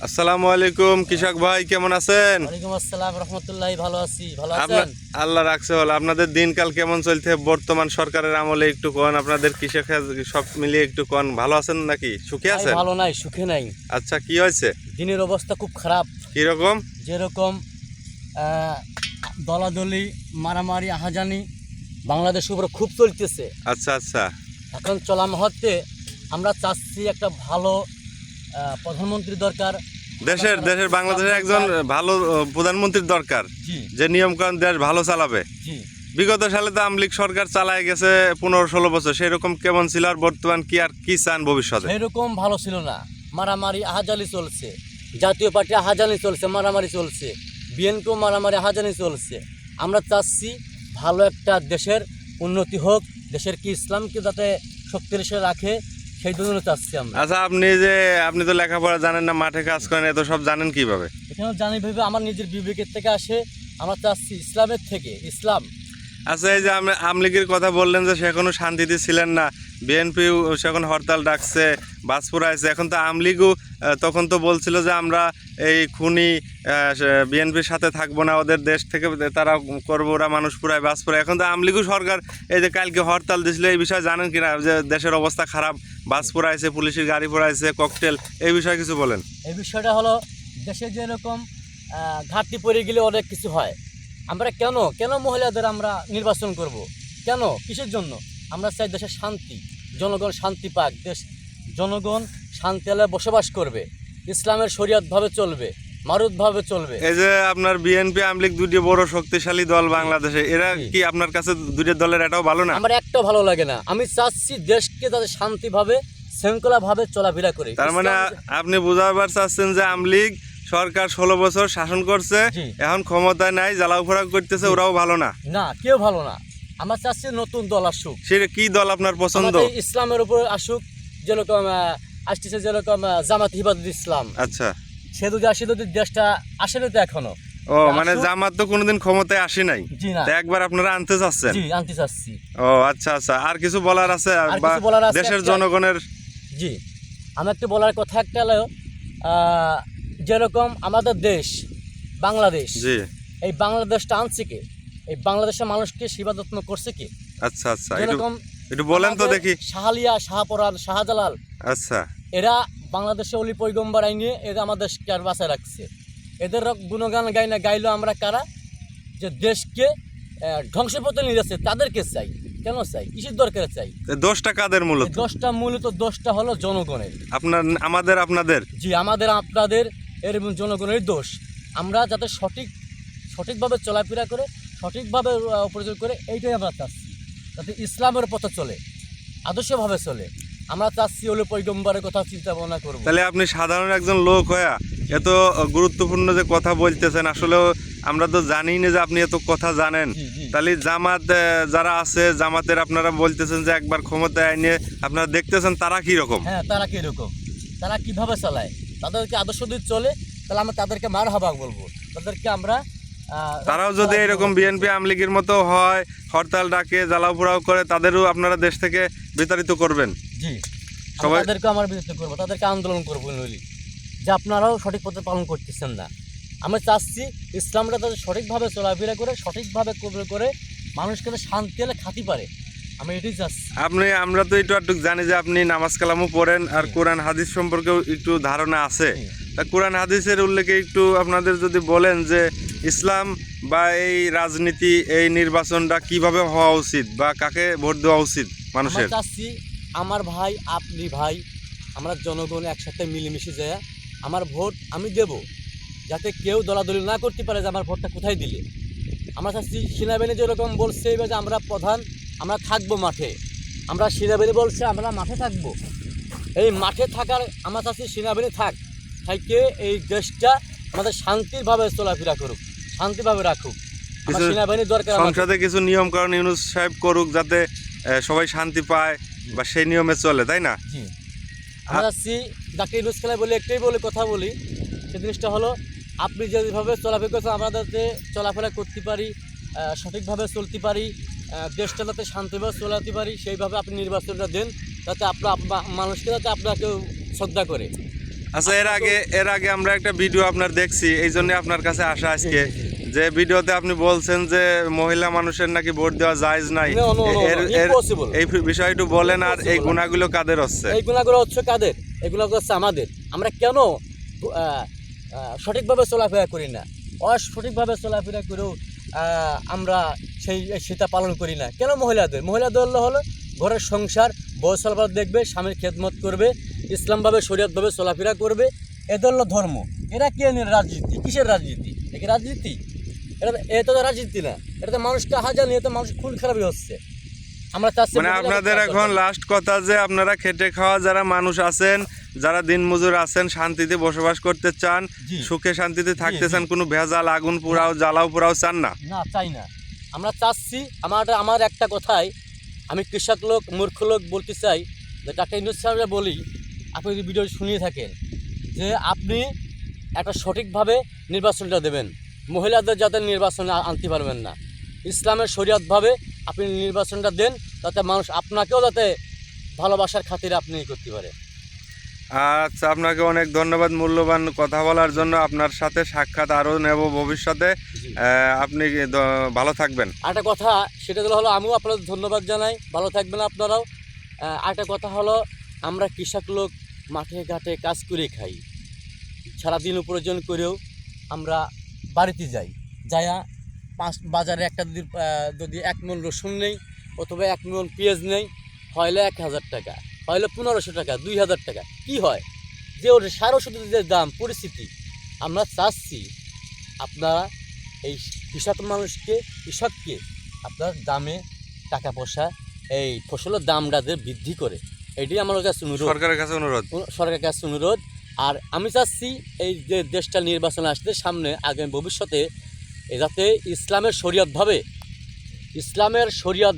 আসসালামু আলাইকুম কৃষক ভাই, কেমন আছেন? ওয়ালাইকুম আসসালাম রহমতুল্লাহি, ভালো আছি। ভালো আপনার আছেন? আল্লাহ রাখছে ভালো। আপনাদের দিনকাল কেমন চলছে বর্তমান সরকারের আমলে? একটু কোন, আপনাদের কৃষক সব মিলিয়ে একটু কোন, ভালো আছেন নাকি সুখে ভাই আছেন? ভালো নাই, সুখে নাই। আচ্ছা, কি হয়েছে? দিনের অবস্থা খুব খারাপ। কিরকম? যেরকম আহ, দলাদলি, মারামারি, আহাজানি বাংলাদেশের উপরে খুব চলতেছে। আচ্ছা আচ্ছা। এখন চলা মুহূর্তে আমরা চাচ্ছি একটা ভালো প্রধানমন্ত্রী দরকার। দেশের দেশের বাংলাদেশের একজন ভালো প্রধানমন্ত্রীর দরকার, জি যে নিয়মকানুন দেশ ভালো চালাবে। জি। বিগত সালে তো আওয়ামী লীগ সরকার চালায় গেছে 15-16 বছর, সেরকম কেমন ছিল? আর বর্তমান কি, আর কি চান ভবিষ্যতে? সেরকম ভালো ছিল না। মারামারি আহাজানি চলছে, জাতীয় পার্টি আহাজানি চলছে, মারামারি চলছে, বিএনপিও মারামারি আহাজানি চলছে। আমরা চাচ্ছি ভালো একটা দেশের উন্নতি হোক, দেশের কি ইসলামকে যাতে শক্তিশালী রাখে, সেই জন্য চাচ্ছি আমরা। আচ্ছা, আপনি তো লেখাপড়া জানেন না, মাঠে কাজ করেন, এত সব জানেন কিভাবে? এখানেও জানি ভেবে আমার নিজের বিবেকের থেকে আসে। আমরা চাচ্ছি ইসলামের থেকে, ইসলাম। আচ্ছা, এই যে আওয়ামী লীগের কথা বললেন যে সে এখনো শান্তিতে ছিলেন না, বিএনপি সে এখন হরতাল ডাকছে, বাস পুরাইছে। এখন তো আওয়ামী লীগও তখন তো বলছিল যে আমরা এই খুনি বিএনপির সাথে থাকবো না, ওদের দেশ থেকে তারা করবো, ওরা মানুষ পুরায়, বাস পুরায়। এখন তো আওয়ামী লীগও সরকার এই যে কালকে হরতাল দিয়েছিল, এই বিষয়ে জানেন কিনা যে দেশের অবস্থা খারাপ, বাস পুরাইছে, পুলিশের গাড়ি পুরাইছে, ককটেল, এই বিষয়ে কিছু বলেন। এই বিষয়টা হলো, দেশে যেরকম ঘাটতি পড়ে গেলে অনেক কিছু হয়। আমরা কেন কেন মহিলাদের আমরা নির্বাচন করব? কেন, কিসের জন্য? আমরা চাই দেশের শান্তি, জনগণ শান্তি পাক, জনগণ শান্তি আলে বসবাস করবে, ইসলামের শরীয়তভাবে চলবে, মারুতভাবে চলবে। এই যে আপনার বিএনপি আওয়ামী লীগ দুটি বড় শক্তিশালী দল বাংলাদেশে, এরা কি আপনার কাছে দুটি দলের এটাও ভালো না? আমার একটাও ভালো লাগে না। আমি চাচ্ছি দেশকে যাতে শান্তিভাবে, শৃঙ্খলাভাবে চলাফেরা করে। তার মানে আপনি বুঝাবার চাচ্ছেন যে আওয়ামী লীগ সরকার 16 বছর শাসন করছে, জি। এখন ক্ষমতায় নাই, জ্বালাও করতেছে, ওরাও ভালো না? না, কেউ ভালো না। আমরা চাচ্ছি নতুন দল আসুক। সেটা কি দল আপনার পছন্দ? আমাদের ইসলামের উপর আসুক। যেরকম আসতেছে, যেরকম জামাত হিফাজুল ইসলাম। আচ্ছা। সে যদি দেশটা আসেনি তো এখনো। ও মানে জামাত তো কোনোদিন ক্ষমতায় আসে নাই, জি না। তা একবার আপনারা আনতে চাচ্ছেন? জি, আনতে চাচ্ছি। ও আচ্ছা আচ্ছা। আর কিছু বলার আছে আর বা কিছু বলার আছে দেশের একটা- জনগণের? জি, আমার একটু বলার কথা একটা হলো, যেরকম আমাদের দেশ বাংলাদেশ, জি। এই বাংলাদেশটা আনছে কে? এই বাংলাদেশের মানুষকে সেবা যত্ন করছে কে? আচ্ছা আচ্ছা, যেরকম একটু বলেন তো আমাদের দেখি। শাহলিয়া, শাহপরান, শাহজালাল, আচ্ছা। এরা বাংলাদেশে অলি পৈগম্বর আইনে এরা আমাদের দেশকে আর বাঁচায় রাখছে। এদের গুণগান গাইলো আমরা কারা? যে দেশকে ধ্বংসের পথে নিয়ে যাচ্ছে, তাদেরকে চাই। কেন চাই? কিসের দরকারে চাই? দোষটা কাদের মূলত? মূলত দোষটা হলো জনগণের। আপনাদের? জি, আমাদের, আপনাদের, এর এবং জনগণের দোষ। আমরা যাতে সঠিকভাবে চলাফেরা করে, সঠিকভাবে প্রয়োজন করে, এইটাই আমরা চাচ্ছি। যাতে ইসলামের পথে চলে, আদর্শভাবে চলে। আমরা চাচ্ছি হলো পৈগম্বরের কথা চিন্তা ভাবনা করবো। তাহলে আপনি সাধারণ একজন লোক হয়ে এত গুরুত্বপূর্ণ যে কথা বলতেছেন, আসলেও আমরা তো জানি না যে আপনি এত কথা জানেন। জি, জি। তাহলে জামাত যারা আছে, জামাতের আপনারা বলতেছেন যে একবার ক্ষমতায় আইনে আপনারা দেখতেছেন তারা কি রকম? হ্যাঁ, তারা কীরকম, তারা কিভাবে চালায়, তাদেরকে আদর্শ যদি চলে, তাহলে আমরা তাদেরকে মার হাবা বলবো। তাদেরকে আমরা তারাও যদি এরকম বিএনপি আওয়ামী লীগের মতো হয়, হরতাল ডাকে, জ্বালাও পোড়াও করে, তাদেরও আপনারা দেশ থেকে বিতাড়িত করবেন? জি, সবাই তাদেরকে আমার বিরুদ্ধে করবো, তাদেরকে আন্দোলন করবো নইলে, যে আপনারাও সঠিক পথে পালন করতেছেন না। আমরা চাচ্ছি ইসলামটা তাদের সঠিকভাবে চলাফেরা করে, সঠিকভাবে কবুল করে, মানুষকে শান্তি হলে খাতি পারে। আমি এটাই চাচ্ছি। আমরা তো একটু জানি যে আপনি নামাজ কালামও পড়েন, আর কোরআন হাদিস সম্পর্কেও একটু ধারণা আছে। তা কোরআন হাদিসের উল্লেখে একটু আপনাদের যদি বলেন যে ইসলাম বা এই রাজনীতি, এই নির্বাচনটা কিভাবে হওয়া উচিত, বা কাকে ভোট দেওয়া উচিত মানুষের? আমরা চাচ্ছি আমার ভাই, আপনি ভাই, আমরা জনগণ একসাথে মিলেমিশে যায় আমার ভোট আমি দেব, যাতে কেউ দলাদলি না করতে পারে যে আমার ভোটটা কোথায় দিলে। আমরা চাচ্ছি সেনাবাহিনী যেরকম বলছে এবার যে আমরা প্রধান, আমরা থাকবো মাঠে। আমরা সেনাবাহিনী বলছে আমরা মাঠে থাকবো। এই মাঠে থাকার আমরা চাচ্ছি সেনাবাহিনী থাকে এই দেশটা আমাদের শান্তিভাবে চলাফেরা করুক, শান্তিভাবে রাখুক। আমার কিছু সেনাবাহিনীর দরকার আমাদের। সংসদে কিছু নিয়ম কানুন ইউনূস সাহেব করুক, যাতে সবাই শান্তি পায় বা সেই নিয়মে চলে, তাই না? জি, আমরা চাচ্ছি ডাক্তার ইউনূস খেলায় বলি, একটাই কথা বলি, সে জিনিসটা হলো আপনি যেভাবে চলাফেরা করছেন আমরা যাতে চলাফেরা করতে পারি, সঠিকভাবে চলতে পারি, দেশটা যাতে শান্তিভাবে চলাতে পারি, সেইভাবে আপনি নির্বাচনটা দেন, যাতে আপনার মানুষকে যাতে আপনাকে শ্রদ্ধা করে। আচ্ছা, এর আগে আমরা একটা ভিডিও আপনার দেখছি, এই জন্য আপনার কাছে আসা আজকে, যে ভিডিওতে আপনি বলছেন যে মহিলা মানুষের নাকি ভোট দেওয়া জায়েজ নাই। No, no, no, এর- no, এর- impossible. এই বিষয়টা বলেন, আর এই Impossible. গুণাগুলো কাদের হচ্ছে? এই গুণাগুলো হচ্ছে কাদের? এগুলো হচ্ছে আমাদের। আমরা কেন সঠিকভাবে চলাফেরা করি না, অসঠিকভাবে চলাফেরা করেও আমরা সেটা পালন করি না কেন? মহিলাদের হলো ঘরের সংসার, বউ সালবার দেখবে, স্বামীর খেদমত করবে, ইসলামভাবে শরীয়তভাবে চলাফেরা করবে, এদের হলো ধর্ম। এরা কে নিয়ে রাজনীতি? কিসের রাজনীতি? এটা কি রাজনীতি? এটা তো রাজনীতি না, এটা তো মানুষকে হাজার নিয়ে তো মানুষ খুন খারাপই হচ্ছে। আমরা চাচ্ছি মানে আপনাদের এখন লাস্ট কথা যে আপনারা খেটে খাওয়া যারা মানুষ আছেন, যারা দিনমজুর আছেন, শান্তিতে বসবাস করতে চান, জি। সুখে শান্তিতে থাকতে জি। চান, কোনো ভেজাল আগুন পোড়াও জ্বালাও পোড়াও চান না। না, চাই না। আমরা চাচ্ছি, আমার একটা কথাই, আমি কৃষক লোক, মূর্খ লোক বলতে চাই, যে ডাক্তার ইউনূস সাহেবরা বলি, আপনি যদি ভিডিও শুনিয়ে থাকেন, যে আপনি একটা সঠিকভাবে নির্বাচনটা দেবেন, মহিলাদের যাতে নির্বাচনে আনতে পারবেন না, ইসলামের শরীয়তভাবে আপনি নির্বাচনটা দেন, যাতে মানুষ আপনাকেও যাতে ভালোবাসার খাতিরে আপনি করতে পারে। আচ্ছা, আপনাকে অনেক ধন্যবাদ মূল্যবান কথা বলার জন্য। আপনার সাথে সাক্ষাৎ আরও নেব ভবিষ্যতে। জি। আপনি ভালো থাকবেন। আরেকটা কথা, সেটা হলো আমিও আপনাদের ধন্যবাদ জানাই, ভালো থাকবেন আপনারাও। আরেকটা কথা হলো, আমরা কৃষক লোক মাঠে ঘাটে কাজ করে খাই, সারাদিন উপার্জন করেও আমরা বাড়িতে যাই, যাইয়া বাজারে একটা যদি 1 মণ রসুন নেই অথবা 1 মণ পেঁয়াজ নেই, হইলে 1000 টাকা, হইলে 1500 টাকা, 2000 টাকা। কি হয় যে ওর সার ওষুধের যে দাম পরিস্থিতি, আমরা চাচ্ছি আপনারা এই কৃষককে আপনার দামে টাকা পয়সা, এই ফসলের দামটা যে বৃদ্ধি করে, এটাই আমার কাছে অনুরোধ, সরকারের কাছে অনুরোধ। সরকারের কাছে অনুরোধ। আর আমি চাচ্ছি এই যে দেশটা নির্বাচন আসতে সামনে, আগামী ভবিষ্যতে যাতে ইসলামের শরীয়ত